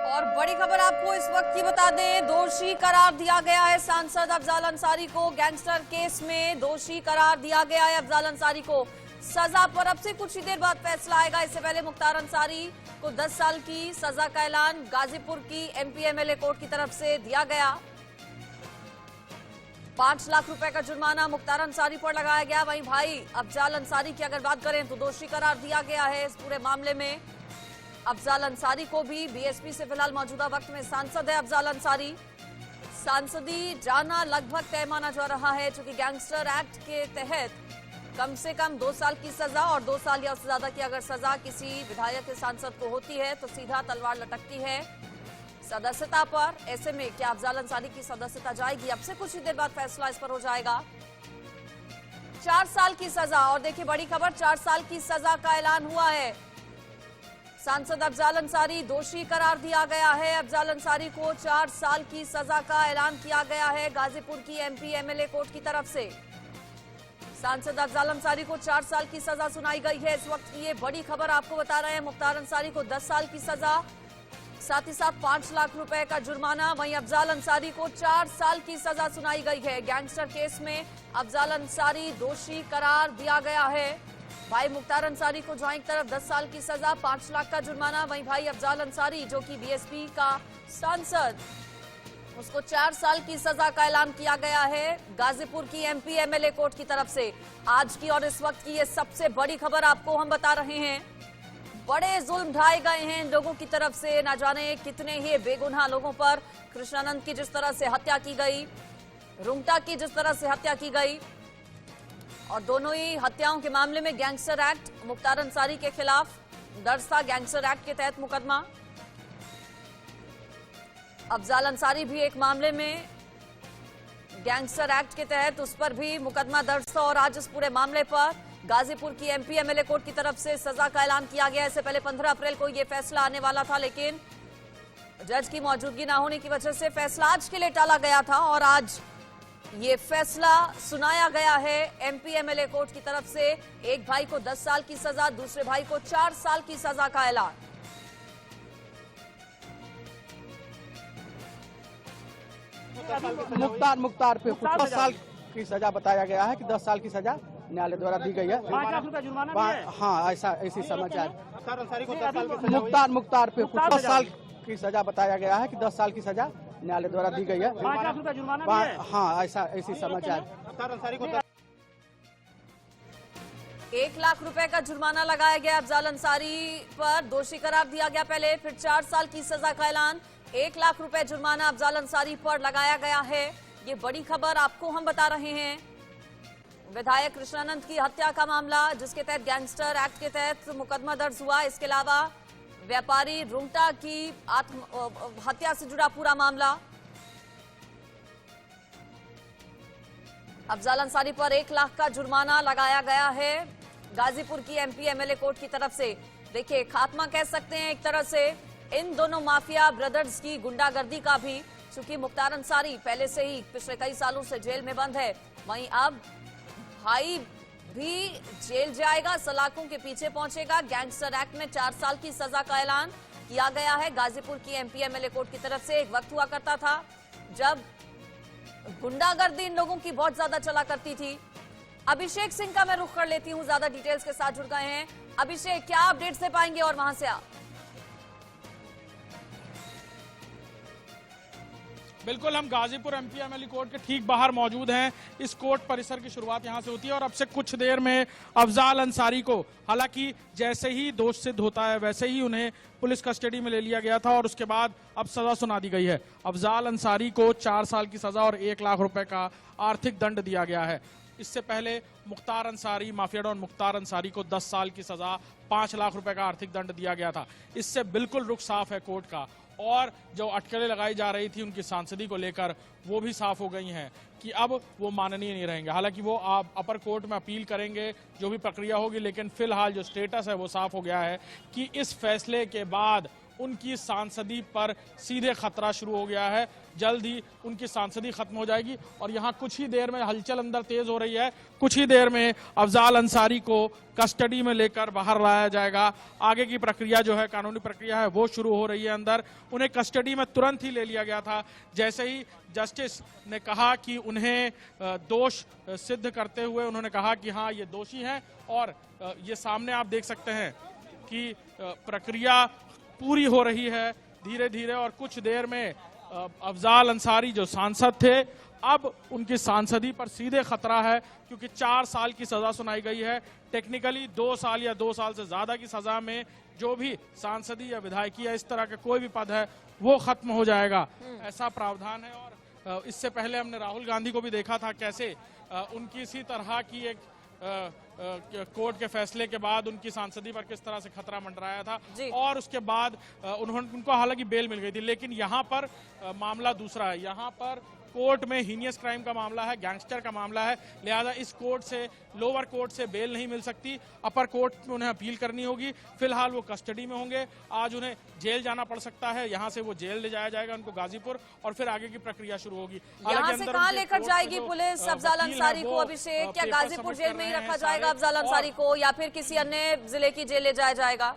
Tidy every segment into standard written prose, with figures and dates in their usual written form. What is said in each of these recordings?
और बड़ी खबर आपको इस वक्त की बता दें, दोषी करार दिया गया है सांसद अफजाल अंसारी को। गैंगस्टर केस में दोषी करार दिया गया है अफजाल अंसारी को। सजा पर अब से कुछ ही देर बाद फैसला आएगा। इससे पहले मुख्तार अंसारी को 10 साल की सजा का ऐलान गाजीपुर की एमपी एमएलए कोर्ट की तरफ से दिया गया। 5 लाख रुपए का जुर्माना मुख्तार अंसारी पर लगाया गया। वहीं भाई अफजाल अंसारी की अगर बात करें तो दोषी करार दिया गया है इस पूरे मामले में। अफजाल अंसारी को भी बीएसपी से फिलहाल मौजूदा वक्त में सांसद है अफजाल अंसारी। सांसदी जाना लगभग तय माना जा रहा है, चूंकि गैंगस्टर एक्ट के तहत कम से कम 2 साल की सजा और 2 साल या उससे ज्यादा की अगर सजा किसी विधायक या सांसद को होती है तो सीधा तलवार लटकती है सदस्यता पर। ऐसे में क्या अफजाल अंसारी की सदस्यता जाएगी? अब से कुछ ही देर बाद फैसला इस पर हो जाएगा। 4 साल की सजा, और देखिए बड़ी खबर, 4 साल की सजा का ऐलान हुआ है। सांसद अफजाल अंसारी दोषी करार दिया गया है। अफजाल अंसारी को 4 साल की सजा का ऐलान किया गया है गाजीपुर की एमपी एमएलए कोर्ट की तरफ से। सांसद अफजाल अंसारी को 4 साल की सजा सुनाई गई है। इस वक्त की ये बड़ी खबर आपको बता रहे हैं। मुख्तार अंसारी को 10 साल की सजा, साथ ही साथ 5 लाख रुपए का जुर्माना। वहीं अफजाल अंसारी को 4 साल की सजा सुनाई गई है। गैंगस्टर केस में अफजाल अंसारी दोषी करार दिया गया है। भाई मुख्तार अंसारी को जहां एक तरफ 10 साल की सजा, 5 लाख का जुर्माना, वहीं भाई अफजाल अंसारी जो कि बीएसपी का सांसद, उसको 4 साल की सजा का ऐलान किया गया है गाजीपुर की एमपी एमएलए कोर्ट की तरफ से। आज की और इस वक्त की ये सबसे बड़ी खबर आपको हम बता रहे हैं। बड़े जुल्म ढाए गए हैं इन लोगों की तरफ से। न जाने कितने ही बेगुनाह लोगों पर कृष्णानंद की जिस तरह से हत्या की गई, रुंगटा की जिस तरह से हत्या की गई, और दोनों ही हत्याओं के मामले में गैंगस्टर एक्ट मुख्तार अंसारी के खिलाफ दर्ज था। गैंगस्टर एक्ट के तहत मुकदमा। अफजाल अंसारी भी एक मामले में गैंगस्टर एक्ट के तहत उस पर भी मुकदमा दर्ज था। और आज इस पूरे मामले पर गाजीपुर की एमपी एमएलए कोर्ट की तरफ से सजा का ऐलान किया गया। इससे पहले 15 अप्रैल को यह फैसला आने वाला था, लेकिन जज की मौजूदगी न होने की वजह से फैसला आज के लिए टाला गया था। और आज ये फैसला सुनाया गया है एमपी एमएलए कोर्ट की तरफ से। एक भाई को 10 साल की सजा, दूसरे भाई को 4 साल की सजा का ऐलान। मुख्तार पे 10 साल की सजा बताया गया है कि 10 साल की सजा न्यायालय द्वारा दी गई है। 5 लाख रुपए जुर्माना भी है। हाँ, ऐसी समाचार। मुख्तार पे 10 साल की सजा बताया गया है कि 10 साल की सजा न्यायालय द्वारा दी गई है। 5 लाख रुपए जुर्माना भी है। हाँ, ऐसी समाचार। 1 लाख रुपए का जुर्माना लगाया गया अफजाल अंसारी पर। दोषी करार दिया गया पहले, फिर 4 साल की सजा का ऐलान। 1 लाख रुपए जुर्माना अफजाल अंसारी पर लगाया गया है। ये बड़ी खबर आपको हम बता रहे हैं। विधायक कृष्णानंद की हत्या का मामला, जिसके तहत गैंगस्टर एक्ट के तहत मुकदमा दर्ज हुआ। इसके अलावा व्यापारी रुंगटा की हत्या से जुड़ा पूरा मामला। अफजाल अंसारी पर 1 लाख का जुर्माना लगाया गया है गाजीपुर की एमपी एमएलए कोर्ट की तरफ से। देखिए, खात्मा कह सकते हैं एक तरह से इन दोनों माफिया ब्रदर्स की गुंडागर्दी का भी, चूंकि मुख्तार अंसारी पहले से ही पिछले कई सालों से जेल में बंद है। वहीं अब भाई भी जेल जाएगा, सलाखों के पीछे पहुंचेगा। गैंगस्टर एक्ट में 4 साल की सजा का ऐलान किया गया है गाजीपुर की एमपी एमएलए कोर्ट की तरफ से। एक वक्त हुआ करता था जब गुंडागर्दी इन लोगों की बहुत ज्यादा चला करती थी। अभिषेक सिंह का मैं रुख कर लेती हूं, ज्यादा डिटेल्स के साथ जुड़ गए हैं। अभिषेक, क्या अपडेट्स दे पाएंगे और वहां से आप? बिल्कुल, हम गाजीपुर एमपी एमएलए कोर्ट के ठीक बाहर मौजूद हैं। इस कोर्ट परिसर की शुरुआत यहां से होती है और अब से कुछ देर में अफजाल अंसारी को, हालांकि जैसे ही दोष सिद्ध होता है वैसे ही उन्हें पुलिस कस्टडी में ले लिया गया था और उसके बाद अब सजा सुना दी गई है। अफजाल अंसारी को 4 साल की सजा और 1 लाख रुपए का आर्थिक दंड दिया गया है। इससे पहले मुख्तार अंसारी, माफिया डॉन मुख्तार अंसारी को 10 साल की सजा, 5 लाख रुपए का आर्थिक दंड दिया गया था। इससे बिल्कुल रुख साफ है कोर्ट का। और जो अटकलें लगाई जा रही थी उनकी सांसदी को लेकर, वो भी साफ हो गई हैं कि अब वो माननीय नहीं रहेंगे। हालांकि वो अपर कोर्ट में अपील करेंगे, जो भी प्रक्रिया होगी, लेकिन फिलहाल जो स्टेटस है वो साफ हो गया है कि इस फैसले के बाद उनकी सांसदी पर सीधे खतरा शुरू हो गया है। जल्द ही उनकी सांसदी खत्म हो जाएगी और यहाँ कुछ ही देर में हलचल अंदर तेज हो रही है। कुछ ही देर में अफजाल अंसारी को कस्टडी में लेकर बाहर लाया जाएगा। आगे की प्रक्रिया जो है, कानूनी प्रक्रिया है, वो शुरू हो रही है अंदर। उन्हें कस्टडी में तुरंत ही ले लिया गया था जैसे ही जस्टिस ने कहा कि उन्हें दोष सिद्ध करते हुए उन्होंने कहा कि हाँ ये दोषी हैं। और ये सामने आप देख सकते हैं कि प्रक्रिया पूरी हो रही है धीरे धीरे और कुछ देर में अफजाल अंसारी जो सांसद थे, अब उनकी सांसदी पर सीधे खतरा है क्योंकि 4 साल की सजा सुनाई गई है। टेक्निकली 2 साल या 2 साल से ज्यादा की सजा में जो भी सांसदी या विधायकी या इस तरह का कोई भी पद है वो खत्म हो जाएगा, ऐसा प्रावधान है। और इससे पहले हमने राहुल गांधी को भी देखा था कैसे उनकी इसी तरह की एक कोर्ट के फैसले के बाद उनकी सांसदी पर किस तरह से खतरा मंडराया था और उसके बाद उनको हालांकि बेल मिल गई थी। लेकिन यहाँ पर मामला दूसरा है। यहाँ पर कोर्ट में हीनियस क्राइम का मामला है, गैंगस्टर का मामला है, लिहाजा इस कोर्ट से, लोअर कोर्ट से बेल नहीं मिल सकती। अपर कोर्ट में उन्हें अपील करनी होगी। फिलहाल वो कस्टडी में होंगे। आज उन्हें जेल जाना पड़ सकता है। यहाँ से वो जेल ले जाया जाएगा उनको गाजीपुर और फिर आगे की प्रक्रिया शुरू होगी। यहाँ से कहाँ लेकर जाएगी पुलिस अफजाल अंसारी को? अभिषेक, क्या गाजीपुर जेल में ही रखा जाएगा अफजाल अंसारी को या फिर किसी अन्य जिले की जेल ले जाया जाएगा?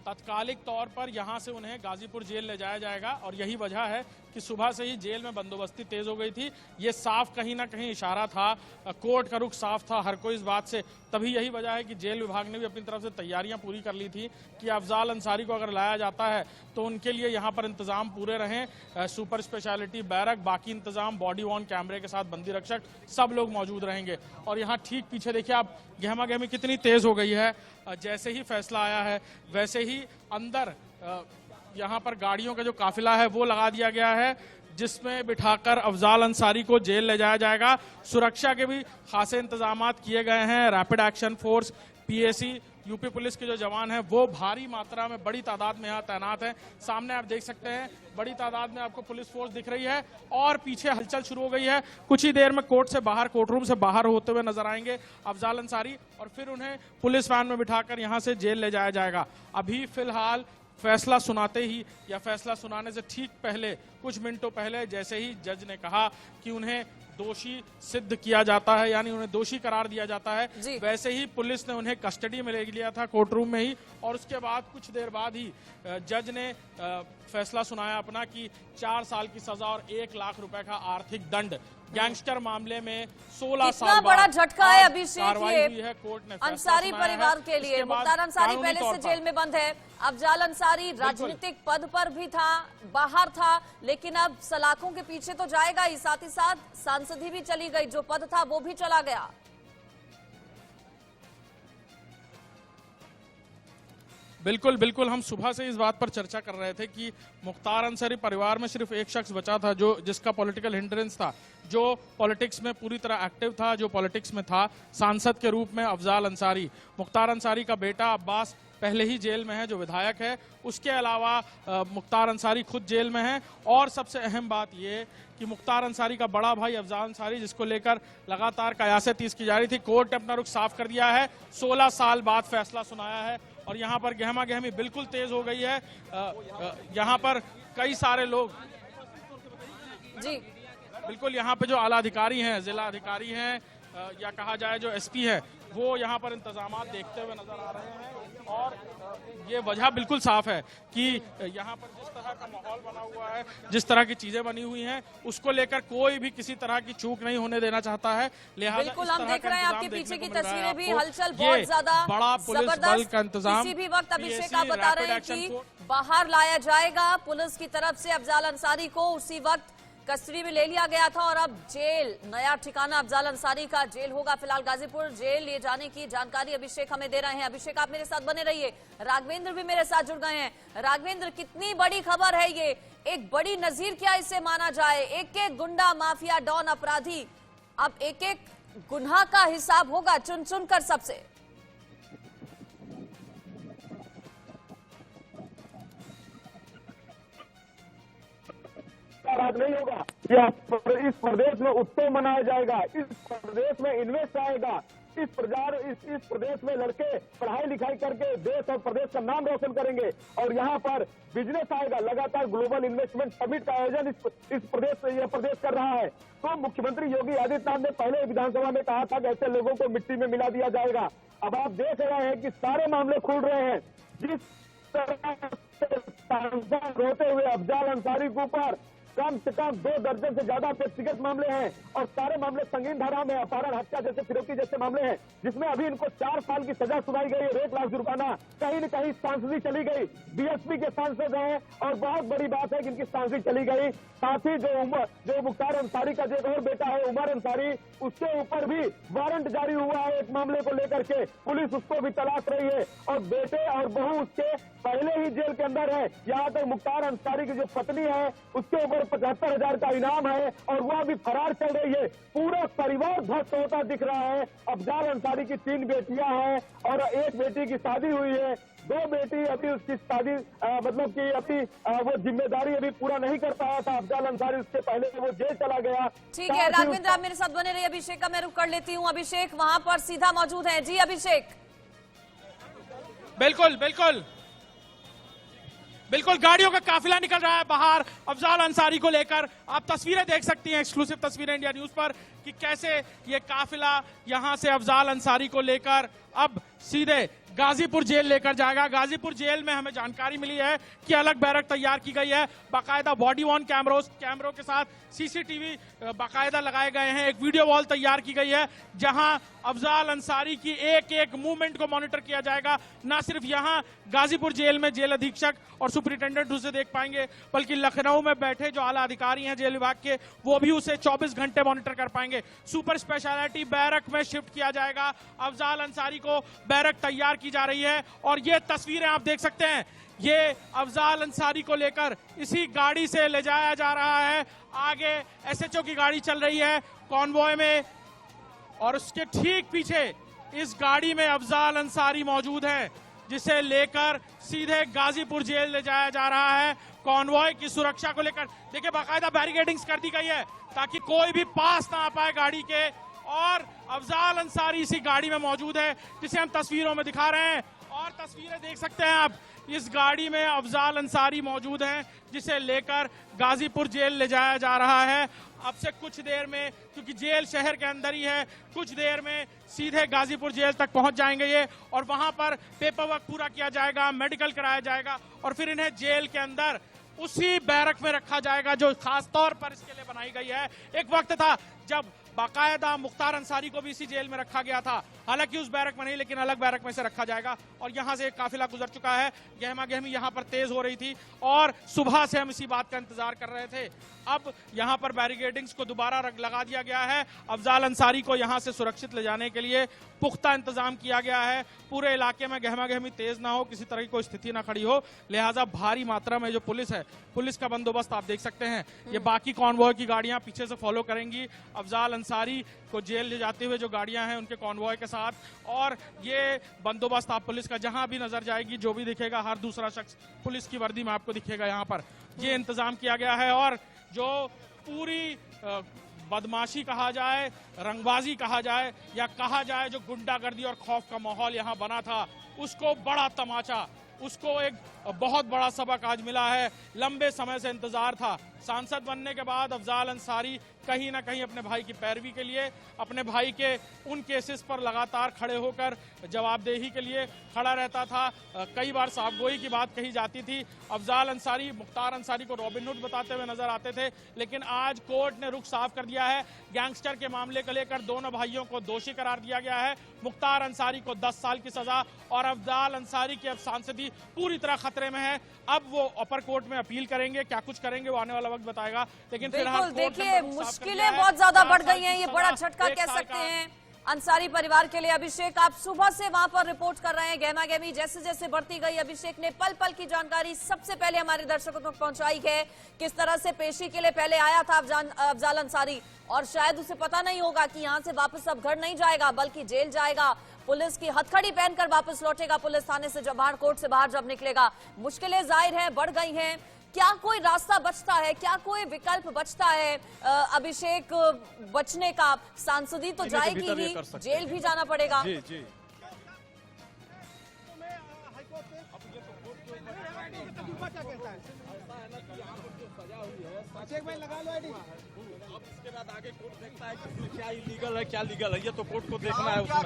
तत्कालिक तौर पर यहां से उन्हें गाजीपुर जेल ले जाया जाएगा और यही वजह है कि सुबह से ही जेल में बंदोबस्ती तेज हो गई थी। ये साफ कहीं ना कहीं इशारा था, कोर्ट का रुख साफ था हर कोई इस बात से। तभी यही वजह है कि जेल विभाग ने भी अपनी तरफ से तैयारियां पूरी कर ली थी कि अफजाल अंसारी को अगर लाया जाता है तो उनके लिए यहाँ पर इंतजाम पूरे रहें। सुपर स्पेशलिटी बैरक, बाकी इंतजाम, बॉडी वॉर्न कैमरे के साथ बंदी रक्षक, सब लोग मौजूद रहेंगे। और यहाँ ठीक पीछे देखिए आप, गहमा गहमी कितनी तेज हो गई है। जैसे ही फैसला आया है वैसे ही अंदर यहाँ पर गाड़ियों का जो काफिला है वो लगा दिया गया है जिसमें बिठाकर अफजाल अंसारी को जेल ले जाया जाएगा। सुरक्षा के भी खासे इंतजाम किए गए हैं। Rapid action force, PAC, UP police के जो जवान हैं वो भारी मात्रा में, बड़ी तादाद में यहाँ तैनात हैं। सामने आप देख सकते हैं बड़ी तादाद में आपको पुलिस फोर्स दिख रही है और पीछे हलचल शुरू हो गई है। कुछ ही देर में कोर्ट से बाहर, कोर्टरूम से बाहर होते हुए नजर आएंगे अफजाल अंसारी और फिर उन्हें पुलिस वैन में बिठाकर यहाँ से जेल ले जाया जाएगा। अभी फिलहाल फैसला सुनाते ही या फैसला सुनाने से ठीक पहले, कुछ मिनटों पहले, जैसे ही जज ने कहा कि उन्हें दोषी सिद्ध किया जाता है, यानी उन्हें दोषी करार दिया जाता है, वैसे ही पुलिस ने उन्हें कस्टडी में ले लिया था कोर्टरूम में ही। और उसके बाद कुछ देर बाद ही जज ने फैसला सुनाया अपना कि 4 साल की सजा और 1 लाख रुपए का आर्थिक दंड। गैंगस्टर मामले में 16 साल कितना बड़ा झटका है अभिषेक ये कोर्ट ने अंसारी परिवार के लिए। मुख्तार अंसारी पहले से जेल में बंद है। अफजाल अंसारी राजनीतिक पद पर भी था, बाहर था, लेकिन अब सलाखों के पीछे तो जाएगा ही, साथ ही साथ सांसदी भी चली गई, जो पद था वो भी चला गया। बिल्कुल बिल्कुल, हम सुबह से इस बात पर चर्चा कर रहे थे कि मुख्तार अंसारी परिवार में सिर्फ एक शख्स बचा था जो जिसका पॉलिटिकल हिंड्रेंस था, जो पॉलिटिक्स में पूरी तरह एक्टिव था, जो पॉलिटिक्स में था सांसद के रूप में, अफजाल अंसारी। मुख्तार अंसारी का बेटा अब्बास पहले ही जेल में है, जो विधायक है। उसके अलावा मुख्तार अंसारी खुद जेल में है। और सबसे अहम बात यह कि मुख्तार अंसारी का बड़ा भाई अफजाल अंसारी, जिसको लेकर लगातार कयासे तीस की जा रही थी, कोर्ट ने अपना रुख साफ कर दिया है। 16 साल बाद फैसला सुनाया है और यहाँ पर गहमा गहमी बिल्कुल तेज हो गई है। यहाँ पर कई सारे लोग जी बिल्कुल, यहाँ पे जो आला अधिकारी हैं, जिला अधिकारी हैं या कहा जाए जो एसपी है, वो यहाँ पर इंतजामात देखते हुए नजर आ रहे हैं। और ये वजह बिल्कुल साफ है कि यहाँ पर जिस तरह का माहौल बना हुआ है, जिस तरह की चीजें बनी हुई हैं, उसको लेकर कोई भी किसी तरह की चूक नहीं होने देना चाहता है। लिहाजा बिल्कुल हम देख रहे हैं आपके पीछे की तस्वीरें भी, हलचल बहुत ज्यादा बड़ा पुलिस बल का इंतजाम। किसी भी वक्त अभिषेक आप बता रहे हैं कि बाहर लाया जाएगा पुलिस की तरफ से अफजाल अंसारी को, उसी वक्त कस्टडी में ले लिया गया था और अब जेल, नया ठिकाना अफजाल अंसारी का जेल होगा। फिलहाल गाजीपुर जेल ले जाने की जानकारी अभिषेक हमें दे रहे हैं। अभिषेक आप मेरे साथ बने रहिए। राघवेंद्र भी मेरे साथ जुड़ गए हैं। राघवेंद्र, कितनी बड़ी खबर है ये, एक बड़ी नजीर क्या इसे माना जाए? एक एक गुंडा, माफिया, डॉन, अपराधी, अब एक एक गुनाह का हिसाब होगा चुन चुन कर सबसे। बात नहीं होगा कि इस प्रदेश में उत्सव मनाया जाएगा, इस प्रदेश में इन्वेस्ट आएगा, इस प्रदेश में लड़के पढ़ाई लिखाई करके देश और प्रदेश का नाम रोशन करेंगे और यहाँ पर बिजनेस आएगा। लगातार ग्लोबल इन्वेस्टमेंट समिट का आयोजन इस प्रदेश कर रहा है। तो मुख्यमंत्री योगी आदित्यनाथ ने पहले विधानसभा में कहा था कि ऐसे लोगों को मिट्टी में मिला दिया जाएगा। अब आप देख रहे हैं कि सारे मामले खुल रहे हैं। जिस तरह से सांसद रोते हुए अफजाल अंसारी के ऊपर कम से कम 2 दर्जन से ज्यादा व्यक्तिगत मामले हैं और सारे मामले संगीन धारा में, अपहरण, हत्या जैसे, फिरौती जैसे मामले हैं, जिसमें अभी इनको 4 साल की सजा सुनाई गई है, 1 लाख जुर्माना, कहीं न कहीं सांसदी चली गई। बीएसपी के सांसद हैं और बहुत बड़ी बात है कि इनकी सांसदी चली गई। साथ ही जो मुख्तार अंसारी का जो एक और बेटा है उमर अंसारी, उसके ऊपर भी वारंट जारी हुआ है एक मामले को लेकर के। पुलिस उसको भी तलाश रही है और बेटे और बहू उसके पहले ही जेल के अंदर है। यहाँ तक मुख्तार अंसारी की जो पत्नी है उसके ऊपर 75,000 का इनाम है और वह भी फरार चल रही है। पूरा परिवार ध्वस्त होता दिख रहा है। अफजाल अंसारी की 3 बेटियां हैं और 1 बेटी की शादी हुई है। 2 बेटी अभी उसकी शादी मतलब कि अभी वो जिम्मेदारी अभी पूरा नहीं कर पाया था अफजाल अंसारी, उससे पहले वो जेल चला गया। ठीक है राघवेंद्र, आप मेरे साथ बने रहिए। अभिषेक का मैं रुख कर लेती हूँ। अभिषेक वहां पर सीधा मौजूद है। जी अभिषेक। बिल्कुल बिल्कुल बिल्कुल, गाड़ियों का काफिला निकल रहा है बाहर अफजाल अंसारी को लेकर। आप तस्वीरें देख सकती हैं, एक्सक्लूसिव तस्वीरें इंडिया न्यूज पर, कि कैसे ये काफिला यहां से अफजाल अंसारी को लेकर अब सीधे गाजीपुर जेल लेकर जाएगा। गाजीपुर जेल में हमें जानकारी मिली है कि अलग बैरक तैयार की गई है, बाकायदा बॉडी वॉर्न कैमरों के साथ सीसीटीवी बाकायदा लगाए गए हैं। एक वीडियो वॉल तैयार की गई है जहां अफजाल अंसारी की एक एक मूवमेंट को मॉनिटर किया जाएगा। ना सिर्फ यहां गाजीपुर जेल में जेल अधीक्षक और सुपरिटेंडेंट उसे देख पाएंगे, बल्कि लखनऊ में बैठे जो आला अधिकारी हैं जेल विभाग के, वो भी उसे 24 घंटे मॉनिटर कर पाएंगे। सुपर स्पेशलिटी बैरक में शिफ्ट किया जाएगा। अफजाल अंसारी को बैरक तैयार की जा रही है और ये तस्वीरें आप देख सकते हैं, ये अफजाल अंसारी को लेकर इसी गाड़ी से ले जाया जा रहा है। आगे एसएचओ की गाड़ी चल रही है कॉन्वॉय में और उसके ठीक पीछे इस गाड़ी में अफजाल अंसारी मौजूद है, जिसे लेकर सीधे गाजीपुर जेल ले जाया जा रहा है। कॉन्वॉय की सुरक्षा को लेकर देखिए बाकायदा बैरिकेडिंग्स कर दी गई है ताकि कोई भी पास ना आ पाए गाड़ी के। और अफजाल अंसारी इसी गाड़ी में मौजूद है जिसे हम तस्वीरों में दिखा रहे हैं और तस्वीरें देख सकते हैं आप। इस गाड़ी में अफजाल अंसारी मौजूद हैं जिसे लेकर गाजीपुर जेल ले जाया जा रहा है। अब से कुछ देर में, क्योंकि जेल शहर के अंदर ही है, कुछ देर में सीधे गाजीपुर जेल तक पहुंच जाएंगे ये और वहां पर पेपर वर्क पूरा किया जाएगा, मेडिकल कराया जाएगा और फिर इन्हें जेल के अंदर उसी बैरक में रखा जाएगा जो खास तौर पर इसके लिए बनाई गई है। एक वक्त था जब बाकायदा मुख्तार अंसारी को भी इसी जेल में रखा गया था, हालांकि उस बैरक में नहीं लेकिन अलग बैरक में से रखा जाएगा। और यहां से एक काफिला गुजर चुका है। गहमा गहमी यहां पर तेज हो रही थी और सुबह से हम इसी बात का इंतजार कर रहे थे। अब यहां पर बैरिकेडिंग्स को दोबारा लगा दिया गया है। अफजाल अंसारी को यहां से सुरक्षित ले जाने के लिए पुख्ता इंतजाम किया गया है। पूरे इलाके में गहमा गहमी तेज ना हो, किसी तरह की कोई स्थिति ना खड़ी हो, लिहाजा भारी मात्रा में जो पुलिस है, पुलिस का बंदोबस्त आप देख सकते हैं। ये बाकी कॉन्वॉय की गाड़ियां पीछे से फॉलो करेंगी अफजाल अंसारी को जेल ले जाते हुए, जो गाड़ियां हैं उनके कॉन्वॉय के साथ। और ये बंदोबस्त आप पुलिस का जहां भी नजर जाएगी, जो भी दिखेगा, हर दूसरा शख्स पुलिस की वर्दी में आपको दिखेगा। यहाँ पर ये इंतजाम किया गया है और जो पूरी बदमाशी कहा जाए, रंगबाजी कहा जाए या कहा जाए जो गुंडागर्दी और खौफ का माहौल यहाँ बना था, उसको बड़ा तमाचा, उसको एक बहुत बड़ा सबक आज मिला है। लंबे समय से इंतजार था। सांसद बनने के बाद अफजाल अंसारी कहीं ना कहीं अपने भाई की पैरवी के लिए, अपने भाई के उन केसेस पर लगातार खड़े होकर जवाबदेही के लिए खड़ा रहता था। कई बार साफगोई की बात कही जाती थी। अफजाल अंसारी मुख्तार अंसारी को रॉबिनहुड बताते हुए नजर आते थे, लेकिन आज कोर्ट ने रुख साफ कर दिया है। गैंगस्टर के मामले को लेकर दोनों भाइयों को दोषी करार दिया गया है। मुख्तार अंसारी को 10 साल की सजा और अफजाल अंसारी की अब सांसदी पूरी तरह खतरे में है। अब वो अपर कोर्ट में अपील करेंगे, क्या कुछ करेंगे वो आने वाला वक्त बताएगा। लेकिन फिलहाल देखिए मुश्किलें बहुत ज्यादा बढ़ गई हैं, ये बड़ा झटका कह सकते हैं अंसारी परिवार के लिए। अभिषेक, आप सुबह से वहां पर रिपोर्ट कर रहे हैं, गहमा गहमी जैसे जैसे बढ़ती गई, अभिषेक ने पल पल की जानकारी सबसे पहले हमारे दर्शकों तक पहुंचाई है। किस तरह से पेशी के लिए पहले आया था अफजाल अंसारी और शायद उसे पता नहीं होगा कि यहाँ से वापस अब घर नहीं जाएगा बल्कि जेल जाएगा। पुलिस की हथकड़ी पहनकर वापस लौटेगा पुलिस थाने से, जब बाहर कोर्ट से बाहर जब निकलेगा। मुश्किलें जाहिर है बढ़ गई हैं। क्या कोई रास्ता बचता है, क्या कोई विकल्प बचता है अभिषेक बचने का? सांसदी तो जाएगी ही, जेल भी जाना पड़ेगा। जी जी इसके बाद आगे कोर्ट देखता है कि क्या इलीगल है क्या लीगल है, ये तो कोर्ट को देखना है उसमें।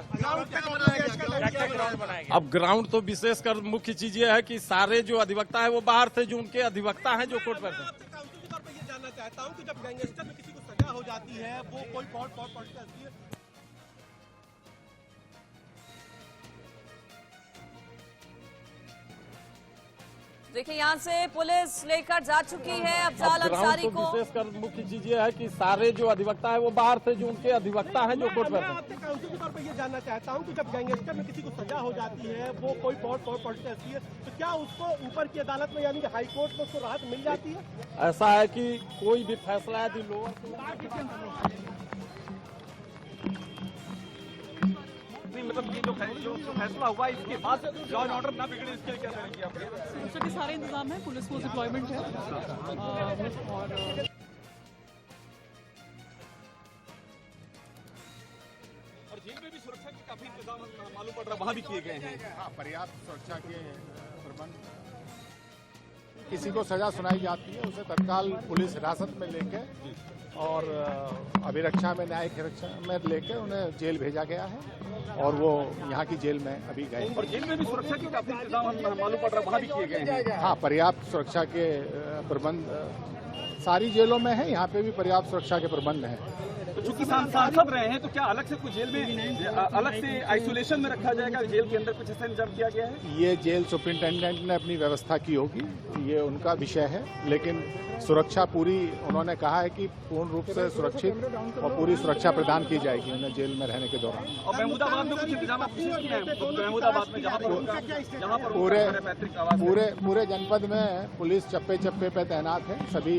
अब ग्राउंड तो विशेषकर मुख्य चीज ये है कि सारे जो अधिवक्ता है वो बाहर से जो उनके अधिवक्ता हैं जो कोर्ट पर काउंसिल के तौर पर ये जानना चाहता हूँ कि जब गैंगस्टर में किसी को सजा हो जाती है, वो कोई पॉलिटिकल है। देखिए यहाँ से पुलिस लेकर जा चुकी है अफजाल अंसारी को। विशेषकर मुख्य चीज ये है कि सारे जो अधिवक्ता है वो बाहर से जो उनके अधिवक्ता हैं जो कोर्ट पर हैं। आपसे काउंसिल के तौर पर ये जानना चाहता हूँ कि जब गैंगस्टर में किसी को सजा हो जाती है, वो कोई पॉलिटिकल है, तो क्या उसको ऊपर की अदालत में यानी कि हाई कोर्ट में उसको राहत मिल जाती है? ऐसा है कि कोई भी फैसला है लोअर मतलब ये जो फैसला हुआ इसके बाद लॉ एंड ऑर्डर ना बिगड़े इसके लिए क्या करेंगे आप? सुरक्षा के सारे इंतजाम है, पुलिस फोर्स डिप्लॉयमेंट है और जेल में भी सुरक्षा के काफी इंतजाम मालूम पड़ रहा है, वहाँ भी किए गए हैं। हाँ, पर्याप्त सुरक्षा के प्रबंध। किसी को सजा सुनाई जाती है उसे तत्काल पुलिस हिरासत में लेके और अभिरक्षा में न्यायिक हिरक्षा में लेके उन्हें जेल भेजा गया है और वो यहाँ की जेल में अभी गए। और जेल में भी सुरक्षा के काफी इंतजाम मालूम पड़ रहा है, वहाँ भी किए गए हैं। हाँ, पर्याप्त सुरक्षा के प्रबंध सारी जेलों में है, यहाँ पे भी पर्याप्त सुरक्षा के प्रबंध हैं। तो चूंकि सांसद रहे हैं तो क्या अलग से कुछ जेल में अलग से आइसोलेशन में रखा जाएगा? जेल के अंदर कुछ ऐसा इंतजाम किया गया है? ये जेल सुपरिंटेंडेंट ने अपनी व्यवस्था की होगी, ये उनका विषय है, लेकिन सुरक्षा पूरी उन्होंने कहा है कि पूर्ण रूप से सुरक्षित और पूरी सुरक्षा प्रदान की जाएगी उन्हें जेल में रहने के दौरान। और महमूदाबाद में कुछ इंतजाम किए हैं? महमूदाबाद में जहाँ पर पूरे जनपद में पुलिस चप्पे चप्पे पे तैनात है, सभी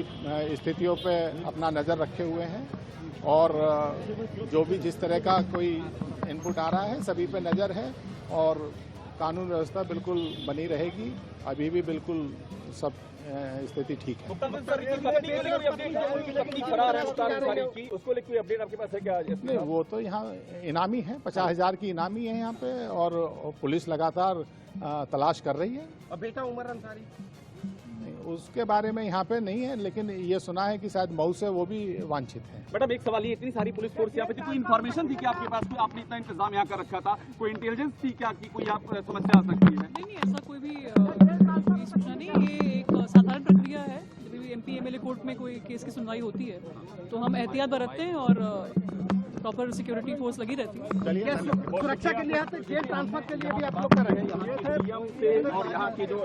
स्थितियों पे अपना नजर रखे हुए हैं और जो भी जिस तरह का कोई इनपुट आ रहा है सभी पे नजर है और कानून व्यवस्था बिल्कुल बनी रहेगी। अभी भी बिल्कुल सब स्थिति ठीक है। उसको लेकर कोई अपडेट आपके पास है क्या? नहीं, वो तो यहाँ इनामी है, 50,000 की इनामी है यहाँ पे और पुलिस लगातार तलाश कर रही है। और बेटा उमर अंसारी उसके बारे में यहाँ पे नहीं है, लेकिन ये सुना है कि शायद मऊ से वो भी वांछित है। मैडम एक सवाल, ये इतनी सारी पुलिस फोर्स यहाँ पे थी, कोई इन्फॉर्मेशन थी कि आपके पास? कोई आपने इतना इंतजाम यहाँ कर रखा था, कोई इंटेलिजेंस थी क्या कि कोई आप समस्या आ सकती है? नहीं, ऐसा कोई भी सूचना नहीं। ये एक साधारण प्रक्रिया है, जब भी MP MLA कोर्ट में कोई केस की सुनवाई होती है तो हम एहतियात बरतते हैं और प्रॉपर सिक्योरिटी फोर्स लगी रहती है। सुरक्षा के लिए जेल ट्रांसफर के लिए भी आप लोग कर रहे हैं और यहाँ की जो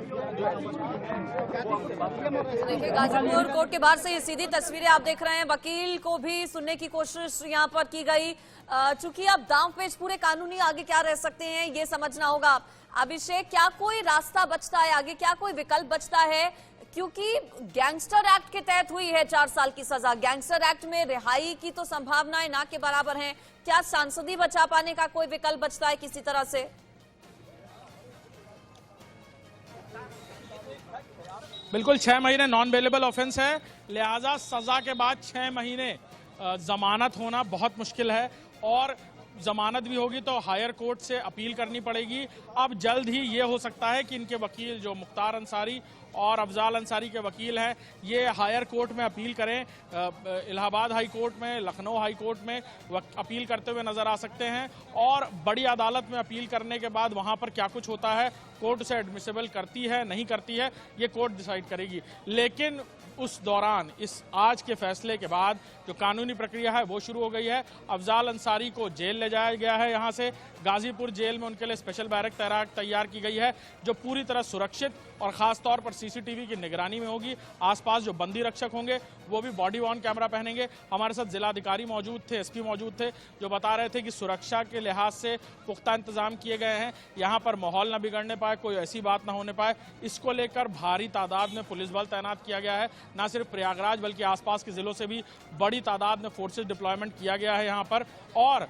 देखिए गाजीपुर कोर्ट के बाहर से ये सीधी तस्वीरें आप देख रहे हैं। वकील को भी सुनने की कोशिश यहाँ पर की गई। चूंकि अब दांव पेच पूरे कानूनी आगे क्या रह सकते हैं ये समझना होगा। अभिषेक, क्या कोई रास्ता बचता है आगे, क्या कोई विकल्प बचता है? क्योंकि गैंगस्टर एक्ट के तहत हुई है 4 साल की सजा, गैंगस्टर एक्ट में रिहाई की तो संभावनाएं ना के बराबर हैं। क्या सांसदी बचा पाने का कोई विकल्प बचता है किसी तरह से? बिल्कुल, 6 महीने नॉन बेलेबल ऑफेंस है, लिहाजा सजा के बाद 6 महीने जमानत होना बहुत मुश्किल है और जमानत भी होगी तो हायर कोर्ट से अपील करनी पड़ेगी। अब जल्द ही ये हो सकता है कि इनके वकील जो मुख्तार अंसारी और अफजाल अंसारी के वकील हैं ये हायर कोर्ट में अपील करें। इलाहाबाद हाई कोर्ट में, लखनऊ हाई कोर्ट में अपील करते हुए नजर आ सकते हैं और बड़ी अदालत में अपील करने के बाद वहां पर क्या कुछ होता है, कोर्ट उसे एडमिसिबल करती है नहीं करती है, ये कोर्ट डिसाइड करेगी। लेकिन उस दौरान इस आज के फैसले के बाद जो कानूनी प्रक्रिया है वो शुरू हो गई है। अफजाल अंसारी को जेल ले जाया गया है, यहाँ से गाजीपुर जेल में उनके लिए स्पेशल बैरक तैयार की गई है जो पूरी तरह सुरक्षित और खास तौर पर CCTV की निगरानी में होगी। आसपास जो बंदी रक्षक होंगे वो भी बॉडी वॉर्न कैमरा पहनेंगे। हमारे साथ जिलाधिकारी मौजूद थे, SP मौजूद थे जो बता रहे थे कि सुरक्षा के लिहाज से पुख्ता इंतजाम किए गए हैं, यहाँ पर माहौल न बिगड़ने पाए, कोई ऐसी बात न होने पाए, इसको लेकर भारी तादाद में पुलिस बल तैनात किया गया है। न सिर्फ प्रयागराज बल्कि आसपास के जिलों से भी बड़ी तादाद में फोर्सेज डिप्लॉयमेंट किया गया है यहाँ पर और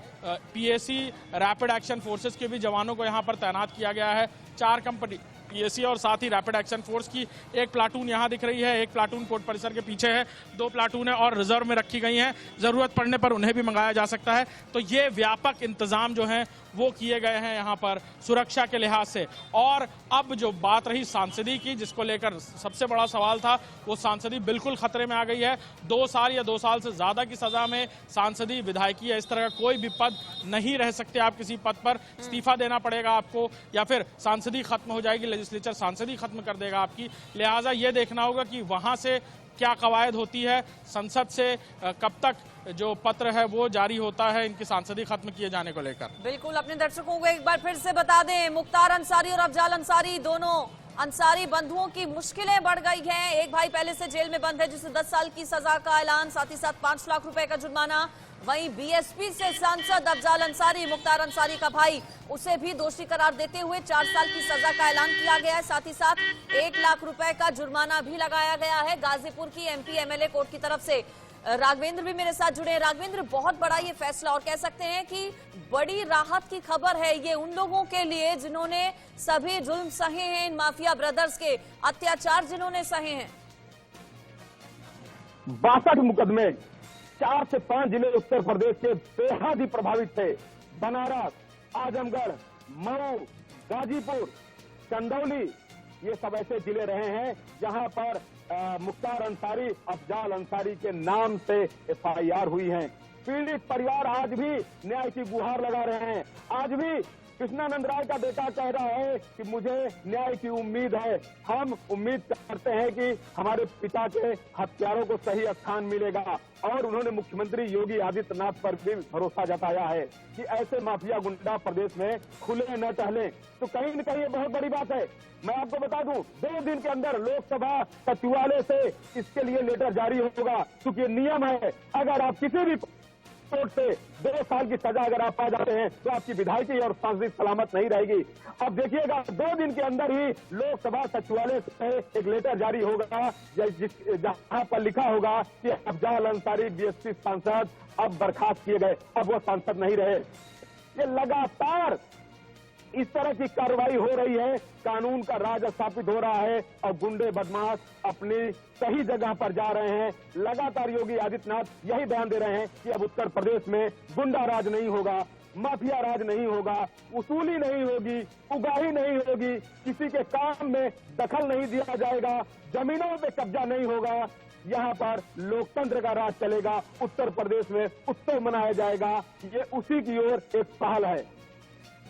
PAC रैपिड एक्शन फोर्सेज के भी जवानों को यहाँ पर तैनात किया गया है। 4 कंपनी पीएसी और साथ ही रैपिड एक्शन फोर्स की एक प्लाटून यहाँ दिख रही है, एक प्लाटून कोर्ट परिसर के पीछे है, 2 प्लाटून है और रिजर्व में रखी गई हैं। जरूरत पड़ने पर उन्हें भी मंगाया जा सकता है। तो ये व्यापक इंतजाम जो हैं वो किए गए हैं यहाँ पर सुरक्षा के लिहाज से। और अब जो बात रही सांसदी की, जिसको लेकर सबसे बड़ा सवाल था, वो सांसदी बिल्कुल खतरे में आ गई है। 2 साल या 2 साल से ज्यादा की सजा में सांसदी, विधायकी या इस तरह का कोई भी पद नहीं रह सकते आप किसी पद पर। इस्तीफा देना पड़ेगा आपको या फिर सांसदी खत्म हो जाएगी, लेजिस्लेचर सांसदी खत्म कर देगा आपकी। लिहाजा ये देखना होगा कि वहां से क्या कवायद होती है, संसद से कब तक जो पत्र है वो जारी होता है इनकी सांसदी खत्म किए जाने को लेकर। बिल्कुल, अपने दर्शकों को एक बार फिर से बता दें, मुख्तार अंसारी और अफजाल अंसारी, दोनों अंसारी बंधुओं की मुश्किलें बढ़ गई हैं। एक भाई पहले से जेल में बंद है जिसे 10 साल की सजा का ऐलान, साथ ही साथ 5 लाख रुपए का जुर्माना। वहीं बीएसपी से सांसद अफजाल अंसारी, मुख्तार अंसारी का भाई, उसे भी दोषी करार देते हुए 4 साल की सजा का ऐलान किया गया है। साथ ही साथ 1 लाख रुपए का जुर्माना भी लगाया गया है गाजीपुर की एमपी एमएलए कोर्ट की तरफ से। राघवेंद्र भी मेरे साथ जुड़े हैं। राघवेंद्र, बहुत बड़ा ये फैसला और कह सकते हैं कि बड़ी राहत की खबर है ये उन लोगों के लिए जिन्होंने सभी जुल्म सहे हैं, इन माफिया ब्रदर्स के अत्याचार जिन्होंने सहे हैं। 62 मुकदमे 4 से 5 जिले उत्तर प्रदेश के बेहद ही प्रभावित थे। बनारस, आजमगढ़, मऊ, गाजीपुर, चंदौली, ये सब ऐसे जिले रहे हैं जहां पर मुख्तार अंसारी, अफजाल अंसारी के नाम से एफआईआर हुई है। पीड़ित परिवार आज भी न्याय की गुहार लगा रहे हैं। आज भी कृष्णानंद राय का बेटा कह रहा है कि मुझे न्याय की उम्मीद है। हम उम्मीद करते हैं कि हमारे पिता के हत्यारों को सही स्थान मिलेगा। और उन्होंने मुख्यमंत्री योगी आदित्यनाथ पर भी भरोसा जताया है कि ऐसे माफिया गुंडा प्रदेश में खुले न टहलें। तो कहीं न कहीं ये बहुत बड़ी बात है। मैं आपको बता दूं, 2 दिन के अंदर लोकसभा सचिवालय से इसके लिए लेटर जारी होगा, क्योंकि नियम है अगर आप किसी भी कोर्ट से 2 साल की सजा अगर आप पा जाते हैं तो आपकी विधायकी और सांसदी सलामत नहीं रहेगी। अब देखिएगा 2 दिन के अंदर ही लोकसभा सचिवालय से एक लेटर जारी होगा जहां पर लिखा होगा कि अफजाल अंसारी बीएसपी सांसद अब बर्खास्त किए गए, अब वो सांसद नहीं रहे। ये लगातार इस तरह की कार्रवाई हो रही है, कानून का राज स्थापित हो रहा है और गुंडे बदमाश अपनी सही जगह पर जा रहे हैं। लगातार योगी आदित्यनाथ यही बयान दे रहे हैं कि अब उत्तर प्रदेश में गुंडा राज नहीं होगा, माफिया राज नहीं होगा, वसूली नहीं होगी, उगाही नहीं होगी, किसी के काम में दखल नहीं दिया जाएगा, जमीनों पे कब्जा नहीं होगा, यहाँ पर लोकतंत्र का राज चलेगा, उत्तर प्रदेश में उत्सव मनाया जाएगा। ये उसी की ओर एक पहल है।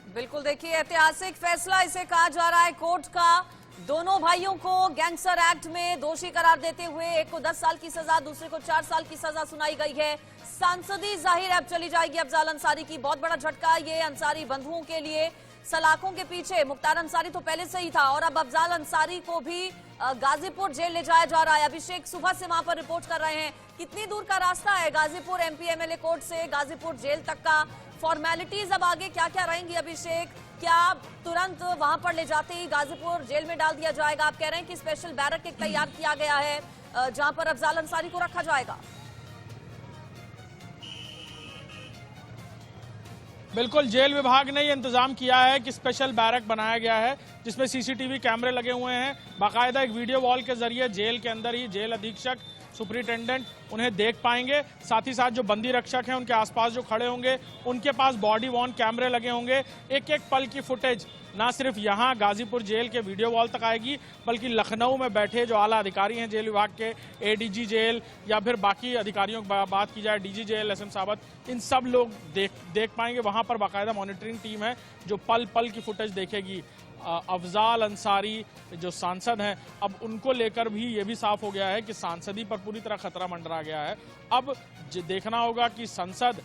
बिल्कुल, देखिए ऐतिहासिक फैसला इसे कहा जा रहा है कोर्ट का। दोनों भाइयों को गैंगस्टर एक्ट में दोषी करार देते हुए एक को 10 साल की सजा, दूसरे को 4 साल की सजा सुनाई गई है। सांसदी जाहिर अब चली जाएगी अफजाल अंसारी की। बहुत बड़ा झटका ये अंसारी बंधुओं के लिए। सलाखों के पीछे मुख्तार अंसारी तो पहले से ही था और अब अफजाल अंसारी को भी गाजीपुर जेल ले जाया जा रहा है। अभिषेक सुबह से वहां पर रिपोर्ट कर रहे हैं। कितनी दूर का रास्ता है गाजीपुर एमपी एमएलए कोर्ट से गाजीपुर जेल तक का? फॉर्मेलिटीज अब आगे क्या क्या रहेंगी अभिषेक? क्या तुरंत वहां पर ले जाते ही गाजीपुर जेल में डाल दिया जाएगा? आप कह रहे हैं कि स्पेशल बैरक एक तैयार किया गया है जहां पर अफजाल अंसारी को रखा जाएगा। बिल्कुल, जेल विभाग ने ये इंतजाम किया है कि स्पेशल बैरक बनाया गया है जिसमें सीसीटीवी कैमरे लगे हुए हैं। बाकायदा एक वीडियो वॉल के जरिए जेल के अंदर ही जेल अधीक्षक, सुपरिटेंडेंट उन्हें देख पाएंगे। साथ ही साथ जो बंदी रक्षक हैं उनके आसपास जो खड़े होंगे उनके पास बॉडी वॉर्न कैमरे लगे होंगे। एक एक पल की फुटेज ना सिर्फ यहाँ गाजीपुर जेल के वीडियो वॉल तक आएगी बल्कि लखनऊ में बैठे जो आला अधिकारी हैं जेल विभाग के, एडीजी जेल या फिर बाकी अधिकारियों की बात की जाए डीजी जेल एसएम सावत, इन सब लोग देख पाएंगे। वहाँ पर बाकायदा मॉनिटरिंग टीम है जो पल पल की फुटेज देखेगी। अफजाल अंसारी जो सांसद हैं अब उनको लेकर भी ये भी साफ हो गया है कि सांसदी पर पूरी तरह खतरा मंडरा गया है। अब देखना होगा कि संसद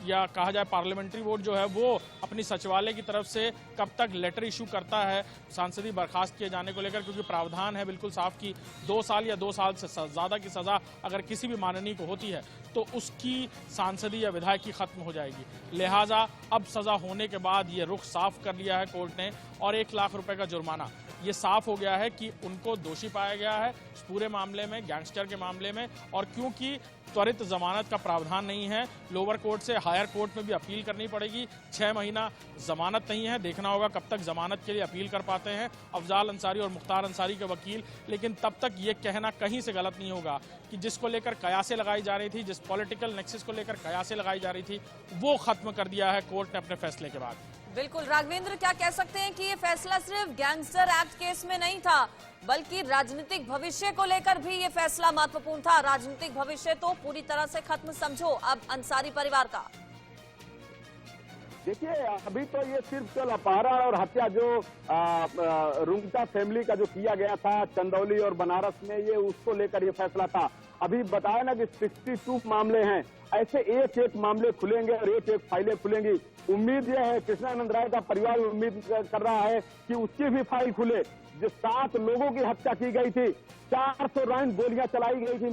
या कहा जाए पार्लियामेंट्री बोर्ड जो है वो अपनी सचिवालय की तरफ से कब तक लेटर इशू करता है सांसदी बर्खास्त किए जाने को लेकर, क्योंकि प्रावधान है बिल्कुल साफ कि 2 साल या 2 साल से ज़्यादा की सज़ा अगर किसी भी माननीय को होती है तो उसकी सांसदी या विधायकी खत्म हो जाएगी। लिहाजा अब सज़ा होने के बाद ये रुख साफ कर लिया है कोर्ट ने और 1 लाख रुपए का जुर्माना। ये साफ हो गया है कि उनको दोषी पाया गया है इस पूरे मामले में, गैंगस्टर के मामले में। और क्योंकि त्वरित जमानत का प्रावधान नहीं है। लोअर कोर्ट से हायर कोर्ट में भी अपील करनी पड़ेगी। 6 महीना जमानत नहीं है, देखना होगा कब तक जमानत के लिए अपील कर पाते हैं अफजाल अंसारी और मुख्तार अंसारी के वकील। लेकिन तब तक ये कहना कहीं से गलत नहीं होगा कि जिसको लेकर कयासें लगाई जा रही थी, जिस पॉलिटिकल नेक्सस को लेकर कयासें लगाई जा रही थी, वो खत्म कर दिया है कोर्ट ने अपने फैसले के बाद। बिल्कुल राघवेंद्र, क्या कह सकते हैं कि ये फैसला सिर्फ गैंगस्टर एक्ट केस में नहीं था, बल्कि राजनीतिक भविष्य को लेकर भी ये फैसला महत्वपूर्ण था। राजनीतिक भविष्य तो पूरी तरह से खत्म समझो अब अंसारी परिवार का। देखिए, अभी तो ये सिर्फ कल अपहरण और हत्या जो रुंगटा फैमिली का जो किया गया था चंदौली और बनारस में, ये उसको लेकर ये फैसला था। अभी बताया ना कि 62 मामले हैं, ऐसे एक एक मामले खुलेंगे और एक एक फाइलें खुलेंगी। उम्मीद यह है, कृष्णानंद राय का परिवार उम्मीद कर रहा है कि उसकी भी फाइल खुले। जो 7 लोगों की हत्या की गई थी, 400 राउंड गोलियां चलाई गई थी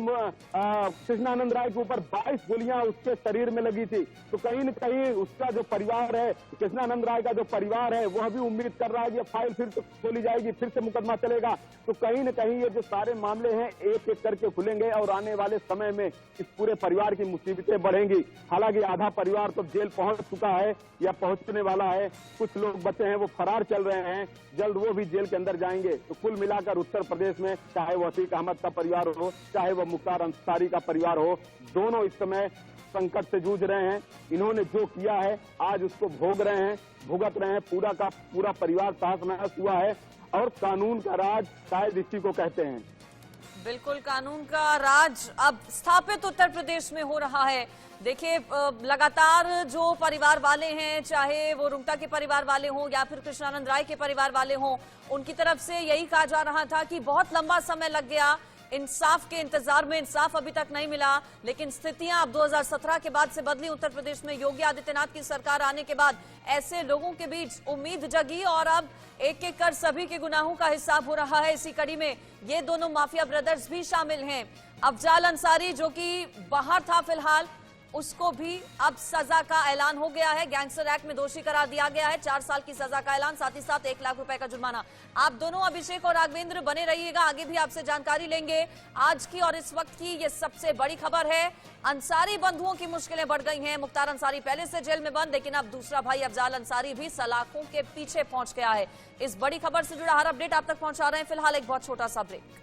कृष्णानंद राय के ऊपर, 22 गोलियां उसके शरीर में लगी थी। तो कहीं न कहीं उसका जो परिवार है, कृष्णानंद राय का जो परिवार है, वह भी उम्मीद कर रहा है कि फाइल फिर से खोली जाएगी, फिर से मुकदमा चलेगा। तो कहीं न कहीं ये जो सारे मामले हैं एक एक करके खुलेंगे और आने वाले समय में इस पूरे परिवार की मुसीबतें बढ़ेंगी। हालांकि आधा परिवार तो जेल पहुंच चुका है या पहुंचने वाला है, कुछ लोग बचे हैं वो फरार चल रहे हैं, जल्द वो भी जेल के अंदर जाएंगे। तो कुल मिलाकर उत्तर प्रदेश में चाहे वो अतीक अहमद का परिवार हो, चाहे वो मुख्तार अंसारी का परिवार हो, दोनों इस समय संकट से जूझ रहे हैं। इन्होंने जो किया है आज उसको भोग रहे हैं, भुगत रहे हैं। पूरा का पूरा परिवार तहस-नहस हुआ है और कानून का राज शायद इसी को कहते हैं। बिल्कुल, कानून का राज अब स्थापित उत्तर प्रदेश में हो रहा है। देखिए, लगातार जो परिवार वाले हैं, चाहे वो रुंगटा के परिवार वाले हों या फिर कृष्णानंद राय के परिवार वाले हों, उनकी तरफ से यही कहा जा रहा था कि बहुत लंबा समय लग गया इंसाफ के इंतजार में, इंसाफ अभी तक नहीं मिला। लेकिन स्थितियां अब 2017 के बाद से बदली। उत्तर प्रदेश में योगी आदित्यनाथ की सरकार आने के बाद ऐसे लोगों के बीच उम्मीद जगी और अब एक एक कर सभी के गुनाहों का हिसाब हो रहा है। इसी कड़ी में ये दोनों माफिया ब्रदर्स भी शामिल हैं। अफजाल अंसारी जो कि बाहर था फिलहाल, उसको भी अब सजा का ऐलान हो गया है। गैंगस्टर एक्ट में दोषी करार दिया गया है, 4 साल की सजा का ऐलान, साथ ही साथ 1 लाख रुपए का जुर्माना। आप दोनों अभिषेक और राघवेंद्र बने रहिएगा, आगे भी आपसे जानकारी लेंगे। आज की और इस वक्त की ये सबसे बड़ी खबर है, अंसारी बंधुओं की मुश्किलें बढ़ गई हैं। मुख्तार अंसारी पहले से जेल में बंद, लेकिन अब दूसरा भाई अफजाल अंसारी भी सलाखों के पीछे पहुंच गया है। इस बड़ी खबर से जुड़ा हर अपडेट आप तक पहुंचा रहे हैं। फिलहाल एक बहुत छोटा सा ब्रेक।